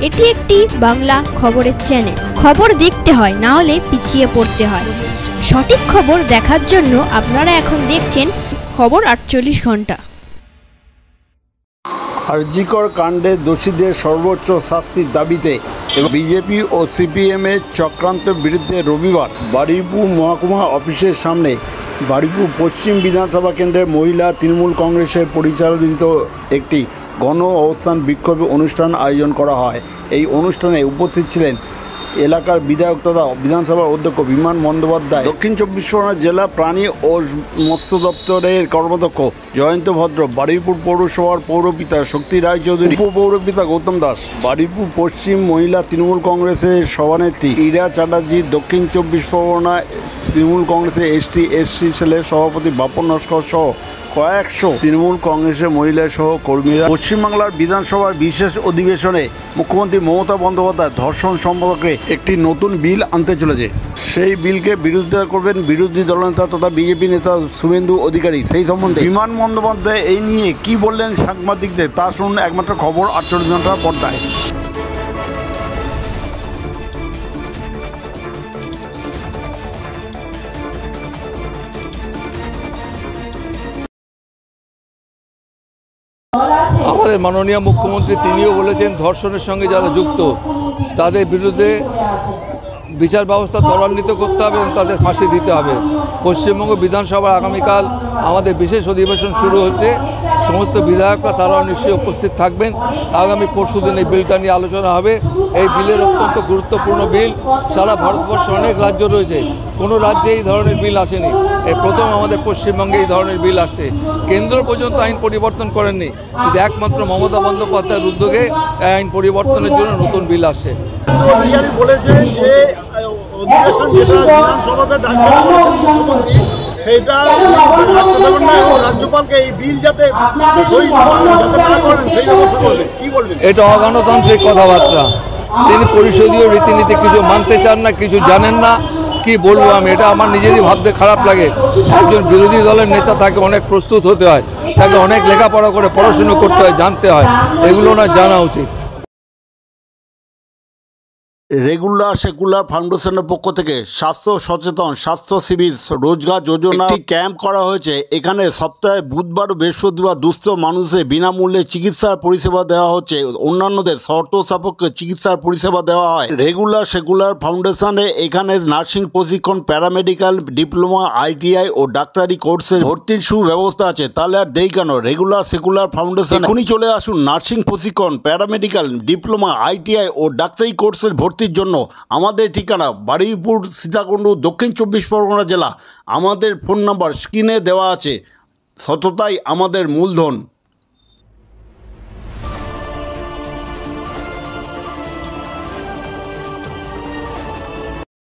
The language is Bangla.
এটি একটি বাংলা খবরের চ্যানেল। খবর দেখতে হয়, না হলে পিছিয়ে পড়তে হয়। সঠিক খবর দেখার জন্য আপনারা এখন দেখছেন খবর 48 ঘন্টা। আরজিকর কাণ্ডে দোষীদের সর্বোচ্চ শাস্তির দাবিতে এবং বিজেপি ও সিপিএমের চক্রান্তের বিরুদ্ধে রবিবার বারুইপুর মহকুমা অফিসের সামনে বারুইপুর পশ্চিম বিধানসভা কেন্দ্রের মহিলা তৃণমূল কংগ্রেসের পরিচালিত একটি গণ অবস্থান বিক্ষোভ অনুষ্ঠান আয়োজন করা হয়। এই অনুষ্ঠানে উপস্থিত ছিলেন এলাকার বিধায়ক তথা বিধানসভার অধ্যক্ষ বিমান বন্দ্যোপাধ্যায়, দক্ষিণ 24 পরগনা জেলা প্রাণী ও মৎস্য দপ্তরের কর্মাধ্যক্ষ জয়ন্ত ভদ্র, বারুইপুর পৌরসভার পৌরপিতা শক্তি রায়চৌধুরী, উপপৌরপিতা গৌতম দাস, বারুইপুর পশ্চিম মহিলা তৃণমূল কংগ্রেসের সভানেত্রী ইরা চ্যাটার্জি, দক্ষিণ 24 পরগনা তৃণমূল কংগ্রেসের এসটি সেলের সভাপতি বাপন নস্কর সহ কয়েকশো তৃণমূল কংগ্রেসের মহিলা সহ কর্মীরা পশ্চিমবাংলার বিধানসভার বিশেষ অধিবেশনে মুখ্যমন্ত্রী মমতা বন্দ্যোপাধ্যায় ধর্ষণ সম্পর্কে একটি নতুন বিল আনতে চলেছে। সেই বিলকে বিরোধিতা করবেন বিরোধী দলনেতা তথা বিজেপি নেতা শুভেন্দু অধিকারী। সেই সম্বন্ধে বিমান বন্দ্যোপাধ্যায় এই নিয়ে কি বললেন সাংবাদিকদের, তা শুনুন একমাত্র খবর 48 ঘন্টার পর্দায়। আমাদের মাননীয় মুখ্যমন্ত্রী তিনিও বলেছেন ধর্ষণের সঙ্গে যারা যুক্ত তাদের বিরুদ্ধে বিচার ব্যবস্থা ত্বরান্বিত করতে হবে এবং তাদের ফাঁসি দিতে হবে। পশ্চিমবঙ্গ বিধানসভার আগামীকাল আমাদের বিশেষ অধিবেশন শুরু হচ্ছে। সমস্ত বিধায়করা তারাও নিশ্চয়ই উপস্থিত থাকবেন। আগামী পরশুদিন এই বিলটা নিয়ে আলোচনা হবে। এই বিলের অত্যন্ত গুরুত্বপূর্ণ বিল। সারা ভারতবর্ষে অনেক রাজ্য রয়েছে, কোনো রাজ্যে এই ধরনের বিল আসেনি। এই প্রথম আমাদের পশ্চিমবঙ্গে এই ধরনের বিল আসছে। কেন্দ্র পর্যন্ত আইন পরিবর্তন করেননি, কিন্তু একমাত্র মমতা বন্দ্যোপাধ্যায়ের উদ্যোগে আইন পরিবর্তনের জন্য নতুন বিল আসছে। বলেছেন যে অধিবেশন যেটা বিধানসভাতে সেইটা রাজ্যপালকে এই বিল যাতে এটা অগণতান্ত্রিক কথাবার্তা। তিনি পরিষদীয় রীতিনীতি কিছু মানতে চান না, কিছু জানেন না। কি বলবো আমি, এটা আমার নিজেরই ভাবতে খারাপ লাগে। একজন বিরোধী দলের নেতা, তাকে অনেক প্রস্তুত হতে হয়, তাকে অনেক লেখাপড়া করে পড়াশুনো করতে হয়, জানতে হয়, এগুলো না জানা উচিত। রেগুলার সেকুলার ফাউন্ডেশনের পক্ষ থেকে স্বাস্থ্য সচেতন স্বাস্থ্য শিবির রোজগার যোজনা ক্যাম্প করা হয়েছে। এখানে সপ্তাহে বুধবার ও বৃহস্পতিবার দুস্থ মানুষের বিনামূল্যে চিকিৎসার পরিষেবা দেওয়া হচ্ছে। অন্যান্যদের শর্ত সাপেক্ষে চিকিৎসার পরিষেবা দেওয়া হয়। রেগুলার সেকুলার ফাউন্ডেশনে এখানে নার্সিং প্রশিক্ষণ, প্যারামেডিক্যাল ডিপ্লোমা, আইটিআই ও ডাক্তারি কোর্সের ভর্তির সুব্যবস্থা আছে। তাহলে আর দেরি কেন? রেগুলার সেকুলার ফাউন্ডেশন এখনই চলে আসুন। নার্সিং প্রশিক্ষণ, প্যারামেডিক্যাল ডিপ্লোমা, আইটিআই ও ডাক্তারি কোর্সের ভর্তির জন্য। আমাদের ঠিকানা বারুইপুর, সীতাকুণ্ড, দক্ষিণ 24 পরগনা জেলা। আমাদের ফোন নাম্বার স্ক্রিনে দেওয়া আছে। সততাই আমাদের মূলধন।